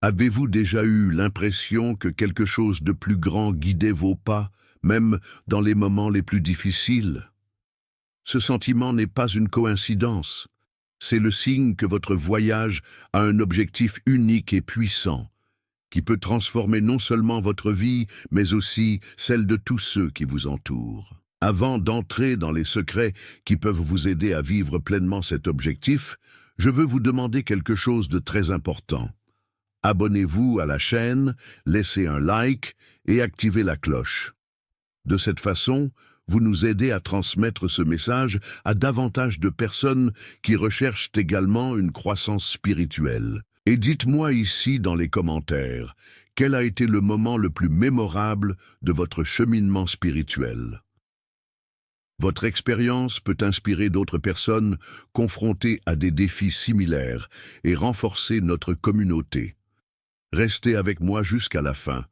Avez-vous déjà eu l'impression que quelque chose de plus grand guidait vos pas, même dans les moments les plus difficiles? Ce sentiment n'est pas une coïncidence. C'est le signe que votre voyage a un objectif unique et puissant, qui peut transformer non seulement votre vie, mais aussi celle de tous ceux qui vous entourent. Avant d'entrer dans les secrets qui peuvent vous aider à vivre pleinement cet objectif, je veux vous demander quelque chose de très important. Abonnez-vous à la chaîne, laissez un like et activez la cloche. De cette façon, vous nous aidez à transmettre ce message à davantage de personnes qui recherchent également une croissance spirituelle. Et dites-moi ici dans les commentaires, quel a été le moment le plus mémorable de votre cheminement spirituel? Votre expérience peut inspirer d'autres personnes confrontées à des défis similaires et renforcer notre communauté. Restez avec moi jusqu'à la fin,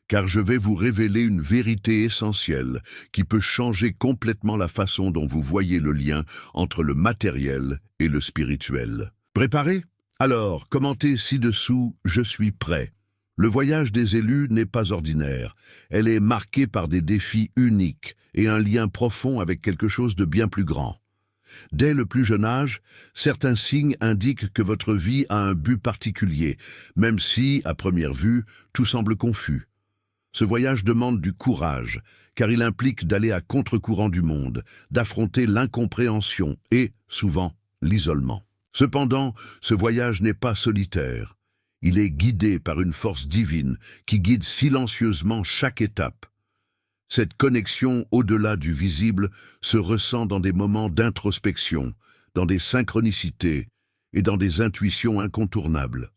car je vais vous révéler une vérité essentielle qui peut changer complètement la façon dont vous voyez le lien entre le matériel et le spirituel. Préparé? Alors, commentez ci-dessous « Je suis prêt ». Le voyage des élus n'est pas ordinaire. Elle est marquée par des défis uniques et un lien profond avec quelque chose de bien plus grand. Dès le plus jeune âge, certains signes indiquent que votre vie a un but particulier, même si, à première vue, tout semble confus. Ce voyage demande du courage, car il implique d'aller à contre-courant du monde, d'affronter l'incompréhension et, souvent, l'isolement. Cependant, ce voyage n'est pas solitaire. Il est guidé par une force divine qui guide silencieusement chaque étape. Cette connexion au-delà du visible se ressent dans des moments d'introspection, dans des synchronicités et dans des intuitions incontournables.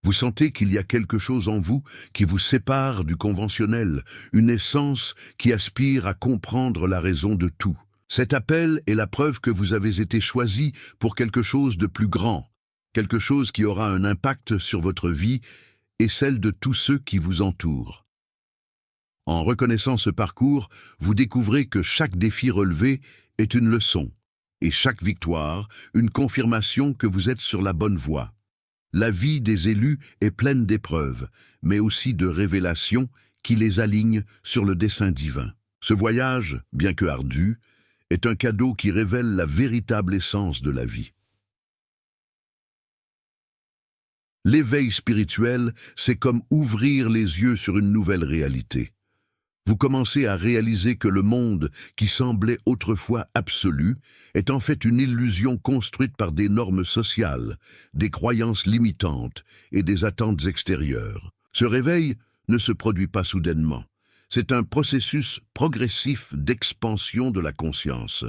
Vous sentez qu'il y a quelque chose en vous qui vous sépare du conventionnel, une essence qui aspire à comprendre la raison de tout. Cet appel est la preuve que vous avez été choisi pour quelque chose de plus grand, quelque chose qui aura un impact sur votre vie et celle de tous ceux qui vous entourent. En reconnaissant ce parcours, vous découvrez que chaque défi relevé est une leçon, et chaque victoire, une confirmation que vous êtes sur la bonne voie. La vie des élus est pleine d'épreuves, mais aussi de révélations qui les alignent sur le dessein divin. Ce voyage, bien que ardu, est un cadeau qui révèle la véritable essence de la vie. L'éveil spirituel, c'est comme ouvrir les yeux sur une nouvelle réalité. Vous commencez à réaliser que le monde, qui semblait autrefois absolu, est en fait une illusion construite par des normes sociales, des croyances limitantes et des attentes extérieures. Ce réveil ne se produit pas soudainement. C'est un processus progressif d'expansion de la conscience,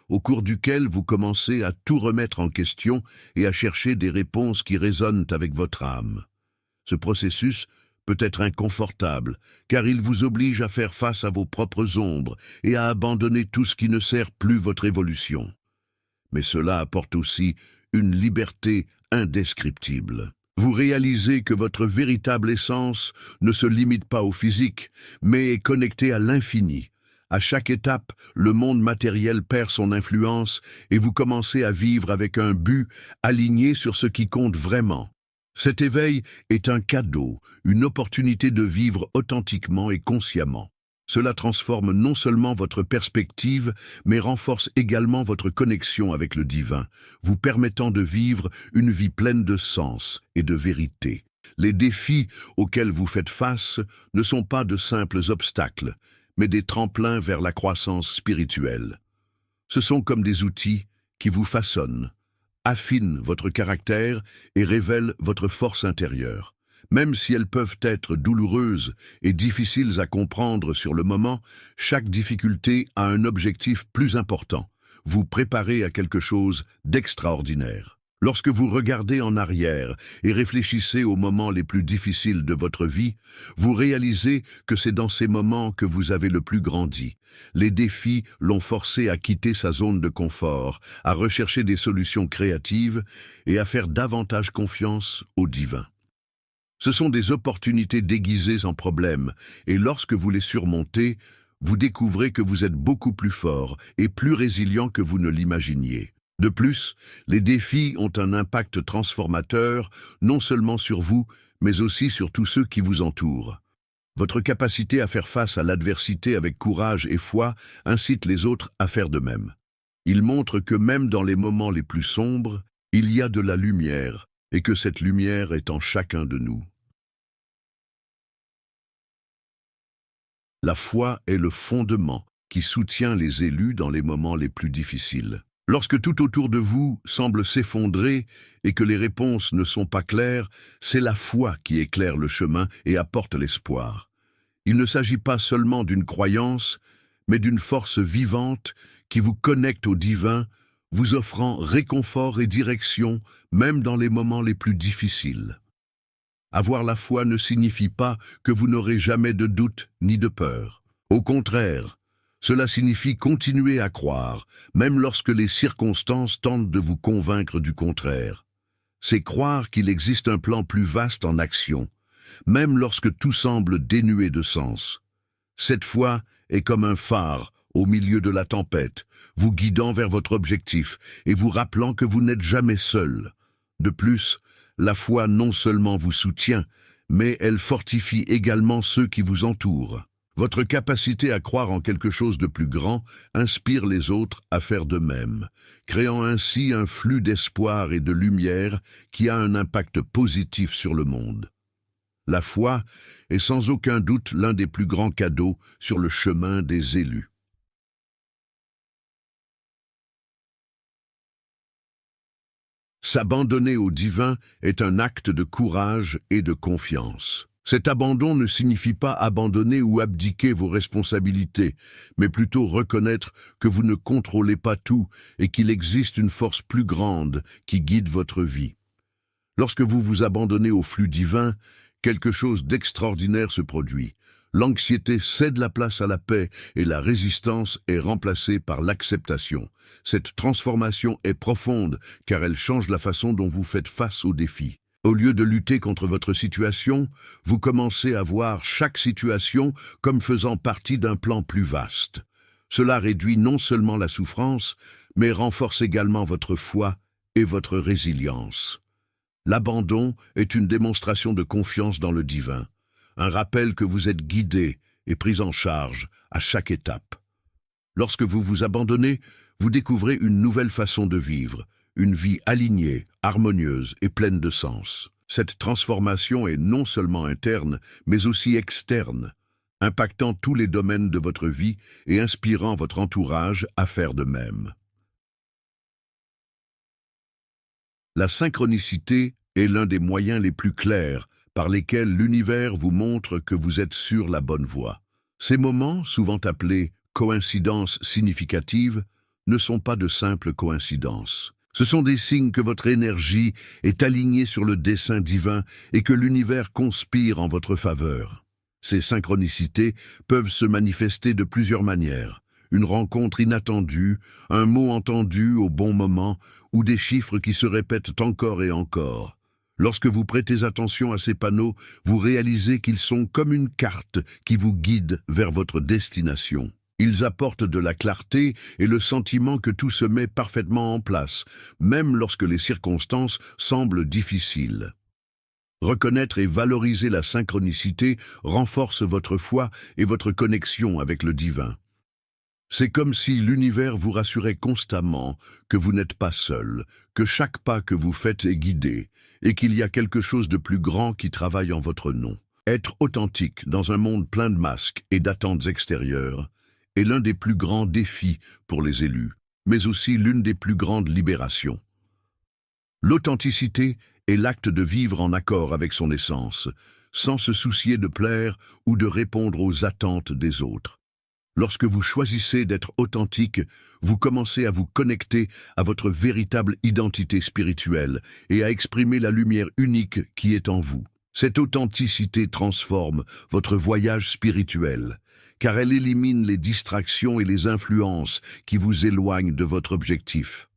au cours duquel vous commencez à tout remettre en question et à chercher des réponses qui résonnent avec votre âme. Ce processus peut être inconfortable, car il vous oblige à faire face à vos propres ombres et à abandonner tout ce qui ne sert plus votre évolution. Mais cela apporte aussi une liberté indescriptible. Vous réalisez que votre véritable essence ne se limite pas au physique, mais est connectée à l'infini. À chaque étape, le monde matériel perd son influence et vous commencez à vivre avec un but aligné sur ce qui compte vraiment. Cet éveil est un cadeau, une opportunité de vivre authentiquement et consciemment. Cela transforme non seulement votre perspective, mais renforce également votre connexion avec le divin, vous permettant de vivre une vie pleine de sens et de vérité. Les défis auxquels vous faites face ne sont pas de simples obstacles, mais des tremplins vers la croissance spirituelle. Ce sont comme des outils qui vous façonnent, affinent votre caractère et révèlent votre force intérieure. Même si elles peuvent être douloureuses et difficiles à comprendre sur le moment, chaque difficulté a un objectif plus important, vous préparer à quelque chose d'extraordinaire. Lorsque vous regardez en arrière et réfléchissez aux moments les plus difficiles de votre vie, vous réalisez que c'est dans ces moments que vous avez le plus grandi. Les défis l'ont forcé à quitter sa zone de confort, à rechercher des solutions créatives et à faire davantage confiance au divin. Ce sont des opportunités déguisées en problèmes, et lorsque vous les surmontez, vous découvrez que vous êtes beaucoup plus fort et plus résilient que vous ne l'imaginiez. De plus, les défis ont un impact transformateur, non seulement sur vous, mais aussi sur tous ceux qui vous entourent. Votre capacité à faire face à l'adversité avec courage et foi incite les autres à faire de même. Il montre que même dans les moments les plus sombres, il y a de la lumière et que cette lumière est en chacun de nous. La foi est le fondement qui soutient les élus dans les moments les plus difficiles. Lorsque tout autour de vous semble s'effondrer et que les réponses ne sont pas claires, c'est la foi qui éclaire le chemin et apporte l'espoir. Il ne s'agit pas seulement d'une croyance, mais d'une force vivante qui vous connecte au divin, vous offrant réconfort et direction, même dans les moments les plus difficiles. Avoir la foi ne signifie pas que vous n'aurez jamais de doute ni de peur. Au contraire, cela signifie continuer à croire, même lorsque les circonstances tentent de vous convaincre du contraire. C'est croire qu'il existe un plan plus vaste en action, même lorsque tout semble dénué de sens. Cette foi est comme un phare au milieu de la tempête, vous guidant vers votre objectif et vous rappelant que vous n'êtes jamais seul. De plus, la foi non seulement vous soutient, mais elle fortifie également ceux qui vous entourent. Votre capacité à croire en quelque chose de plus grand inspire les autres à faire de même, créant ainsi un flux d'espoir et de lumière qui a un impact positif sur le monde. La foi est sans aucun doute l'un des plus grands cadeaux sur le chemin des élus. S'abandonner au divin est un acte de courage et de confiance. Cet abandon ne signifie pas abandonner ou abdiquer vos responsabilités, mais plutôt reconnaître que vous ne contrôlez pas tout et qu'il existe une force plus grande qui guide votre vie. Lorsque vous vous abandonnez au flux divin, quelque chose d'extraordinaire se produit. L'anxiété cède la place à la paix et la résistance est remplacée par l'acceptation. Cette transformation est profonde car elle change la façon dont vous faites face aux défis. Au lieu de lutter contre votre situation, vous commencez à voir chaque situation comme faisant partie d'un plan plus vaste. Cela réduit non seulement la souffrance, mais renforce également votre foi et votre résilience. L'abandon est une démonstration de confiance dans le divin, un rappel que vous êtes guidé et pris en charge à chaque étape. Lorsque vous vous abandonnez, vous découvrez une nouvelle façon de vivre, une vie alignée, harmonieuse et pleine de sens. Cette transformation est non seulement interne, mais aussi externe, impactant tous les domaines de votre vie et inspirant votre entourage à faire de même. La synchronicité est l'un des moyens les plus clairs par lesquels l'univers vous montre que vous êtes sur la bonne voie. Ces moments, souvent appelés coïncidences significatives, ne sont pas de simples coïncidences. Ce sont des signes que votre énergie est alignée sur le dessein divin et que l'univers conspire en votre faveur. Ces synchronicités peuvent se manifester de plusieurs manières. Une rencontre inattendue, un mot entendu au bon moment ou des chiffres qui se répètent encore et encore. Lorsque vous prêtez attention à ces panneaux, vous réalisez qu'ils sont comme une carte qui vous guide vers votre destination. Ils apportent de la clarté et le sentiment que tout se met parfaitement en place, même lorsque les circonstances semblent difficiles. Reconnaître et valoriser la synchronicité renforce votre foi et votre connexion avec le divin. C'est comme si l'univers vous rassurait constamment que vous n'êtes pas seul, que chaque pas que vous faites est guidé, et qu'il y a quelque chose de plus grand qui travaille en votre nom. Être authentique dans un monde plein de masques et d'attentes extérieures est l'un des plus grands défis pour les élus, mais aussi l'une des plus grandes libérations. L'authenticité est l'acte de vivre en accord avec son essence, sans se soucier de plaire ou de répondre aux attentes des autres. Lorsque vous choisissez d'être authentique, vous commencez à vous connecter à votre véritable identité spirituelle et à exprimer la lumière unique qui est en vous. Cette authenticité transforme votre voyage spirituel, car elle élimine les distractions et les influences qui vous éloignent de votre objectif.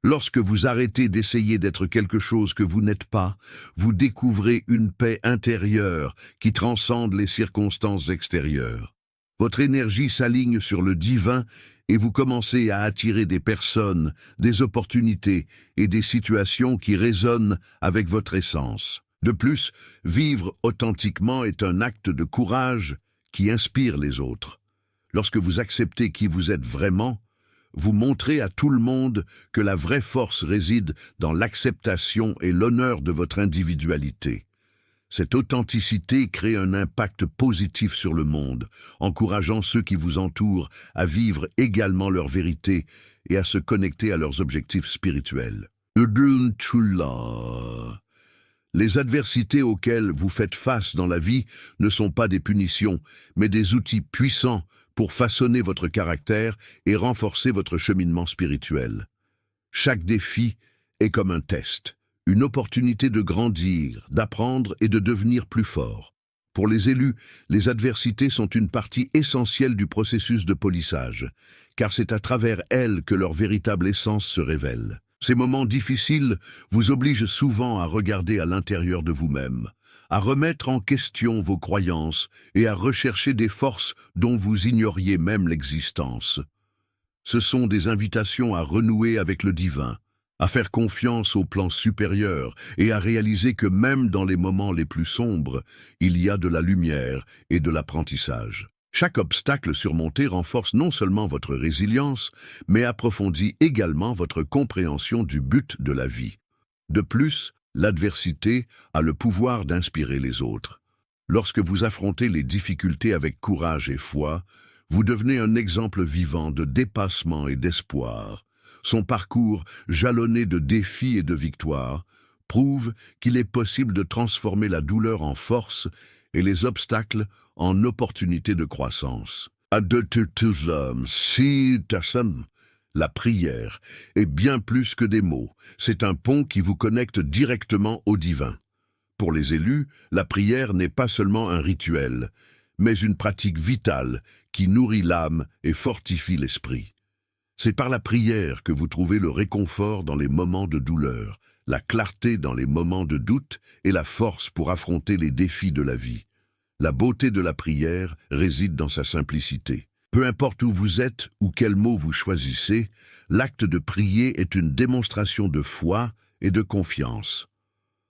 Lorsque vous arrêtez d'essayer d'être quelque chose que vous n'êtes pas, vous découvrez une paix intérieure qui transcende les circonstances extérieures. Votre énergie s'aligne sur le divin et vous commencez à attirer des personnes, des opportunités et des situations qui résonnent avec votre essence. De plus, vivre authentiquement est un acte de courage qui inspire les autres. Lorsque vous acceptez qui vous êtes vraiment, vous montrez à tout le monde que la vraie force réside dans l'acceptation et l'honneur de votre individualité. Cette authenticité crée un impact positif sur le monde, encourageant ceux qui vous entourent à vivre également leur vérité et à se connecter à leurs objectifs spirituels. Les adversités auxquelles vous faites face dans la vie ne sont pas des punitions, mais des outils puissants pour façonner votre caractère et renforcer votre cheminement spirituel. Chaque défi est comme un test, une opportunité de grandir, d'apprendre et de devenir plus fort. Pour les élus, les adversités sont une partie essentielle du processus de polissage, car c'est à travers elles que leur véritable essence se révèle. Ces moments difficiles vous obligent souvent à regarder à l'intérieur de vous-même, à remettre en question vos croyances et à rechercher des forces dont vous ignoriez même l'existence. Ce sont des invitations à renouer avec le divin, à faire confiance au plan supérieur et à réaliser que même dans les moments les plus sombres, il y a de la lumière et de l'apprentissage. Chaque obstacle surmonté renforce non seulement votre résilience, mais approfondit également votre compréhension du but de la vie. De plus, l'adversité a le pouvoir d'inspirer les autres. Lorsque vous affrontez les difficultés avec courage et foi, vous devenez un exemple vivant de dépassement et d'espoir. Son parcours, jalonné de défis et de victoires, prouve qu'il est possible de transformer la douleur en force et les obstacles en opportunités de croissance. La prière est bien plus que des mots. C'est un pont qui vous connecte directement au divin. Pour les élus, la prière n'est pas seulement un rituel, mais une pratique vitale qui nourrit l'âme et fortifie l'esprit. C'est par la prière que vous trouvez le réconfort dans les moments de douleur, la clarté dans les moments de doute et la force pour affronter les défis de la vie. La beauté de la prière réside dans sa simplicité. Peu importe où vous êtes ou quels mots vous choisissez, l'acte de prier est une démonstration de foi et de confiance.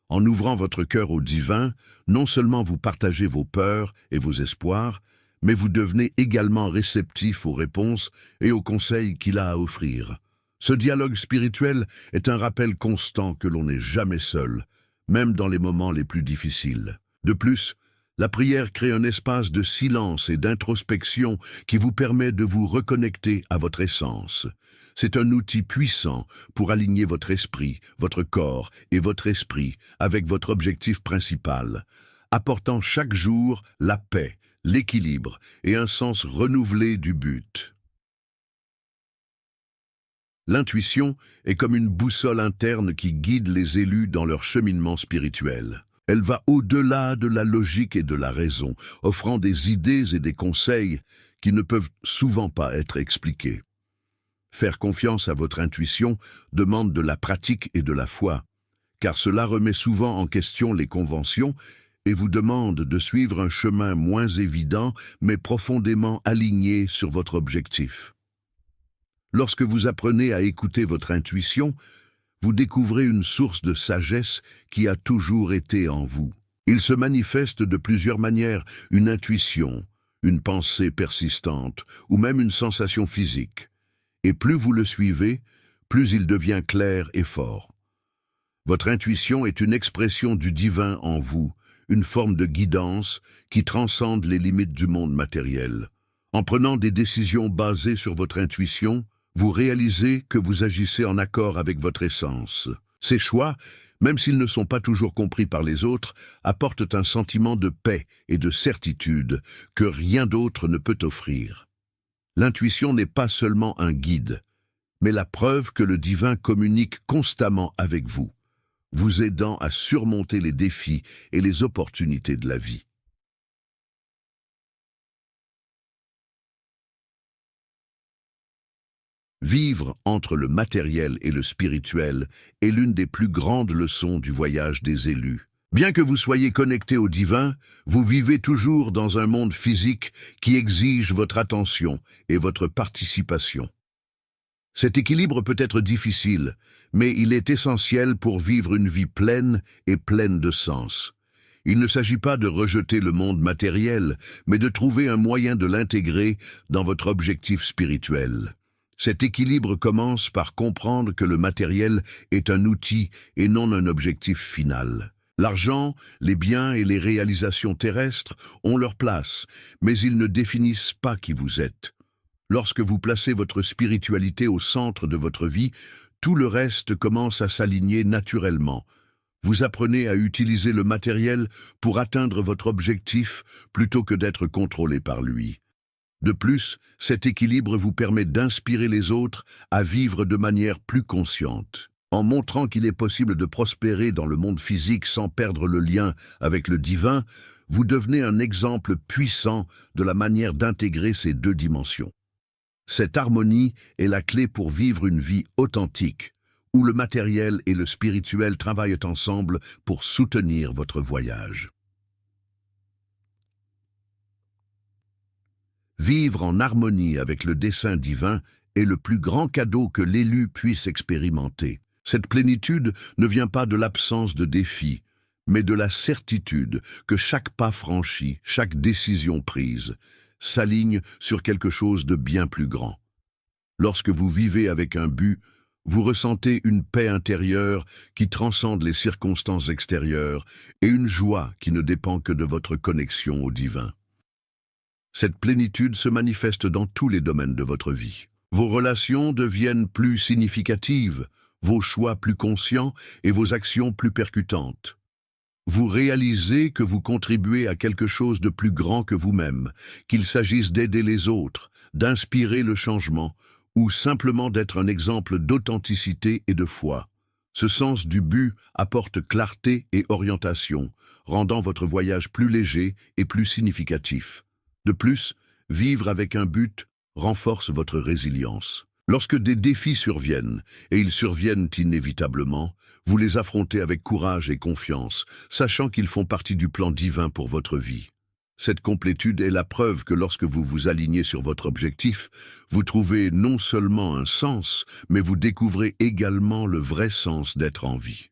En ouvrant votre cœur au divin, non seulement vous partagez vos peurs et vos espoirs, mais vous devenez également réceptif aux réponses et aux conseils qu'il a à offrir. Ce dialogue spirituel est un rappel constant que l'on n'est jamais seul, même dans les moments les plus difficiles. De plus, la prière crée un espace de silence et d'introspection qui vous permet de vous reconnecter à votre essence. C'est un outil puissant pour aligner votre esprit, votre corps et votre esprit avec votre objectif principal, apportant chaque jour la paix, l'équilibre et un sens renouvelé du but. L'intuition est comme une boussole interne qui guide les élus dans leur cheminement spirituel. Elle va au-delà de la logique et de la raison, offrant des idées et des conseils qui ne peuvent souvent pas être expliqués. Faire confiance à votre intuition demande de la pratique et de la foi, car cela remet souvent en question les conventions et vous demande de suivre un chemin moins évident mais profondément aligné sur votre objectif. Lorsque vous apprenez à écouter votre intuition, vous découvrez une source de sagesse qui a toujours été en vous. Il se manifeste de plusieurs manières, une intuition, une pensée persistante ou même une sensation physique. Et plus vous le suivez, plus il devient clair et fort. Votre intuition est une expression du divin en vous, une forme de guidance qui transcende les limites du monde matériel. En prenant des décisions basées sur votre intuition, vous réalisez que vous agissez en accord avec votre essence. Ces choix, même s'ils ne sont pas toujours compris par les autres, apportent un sentiment de paix et de certitude que rien d'autre ne peut offrir. L'intuition n'est pas seulement un guide, mais la preuve que le divin communique constamment avec vous, vous aidant à surmonter les défis et les opportunités de la vie. Vivre entre le matériel et le spirituel est l'une des plus grandes leçons du voyage des élus. Bien que vous soyez connecté au divin, vous vivez toujours dans un monde physique qui exige votre attention et votre participation. Cet équilibre peut être difficile, mais il est essentiel pour vivre une vie pleine et pleine de sens. Il ne s'agit pas de rejeter le monde matériel, mais de trouver un moyen de l'intégrer dans votre objectif spirituel. Cet équilibre commence par comprendre que le matériel est un outil et non un objectif final. L'argent, les biens et les réalisations terrestres ont leur place, mais ils ne définissent pas qui vous êtes. Lorsque vous placez votre spiritualité au centre de votre vie, tout le reste commence à s'aligner naturellement. Vous apprenez à utiliser le matériel pour atteindre votre objectif plutôt que d'être contrôlé par lui. De plus, cet équilibre vous permet d'inspirer les autres à vivre de manière plus consciente. En montrant qu'il est possible de prospérer dans le monde physique sans perdre le lien avec le divin, vous devenez un exemple puissant de la manière d'intégrer ces deux dimensions. Cette harmonie est la clé pour vivre une vie authentique, où le matériel et le spirituel travaillent ensemble pour soutenir votre voyage. Vivre en harmonie avec le dessein divin est le plus grand cadeau que l'élu puisse expérimenter. Cette plénitude ne vient pas de l'absence de défis, mais de la certitude que chaque pas franchi, chaque décision prise, s'aligne sur quelque chose de bien plus grand. Lorsque vous vivez avec un but, vous ressentez une paix intérieure qui transcende les circonstances extérieures et une joie qui ne dépend que de votre connexion au divin. Cette plénitude se manifeste dans tous les domaines de votre vie. Vos relations deviennent plus significatives, vos choix plus conscients et vos actions plus percutantes. Vous réalisez que vous contribuez à quelque chose de plus grand que vous-même, qu'il s'agisse d'aider les autres, d'inspirer le changement, ou simplement d'être un exemple d'authenticité et de foi. Ce sens du but apporte clarté et orientation, rendant votre voyage plus léger et plus significatif. De plus, vivre avec un but renforce votre résilience. Lorsque des défis surviennent, et ils surviennent inévitablement, vous les affrontez avec courage et confiance, sachant qu'ils font partie du plan divin pour votre vie. Cette complétude est la preuve que lorsque vous vous alignez sur votre objectif, vous trouvez non seulement un sens, mais vous découvrez également le vrai sens d'être en vie.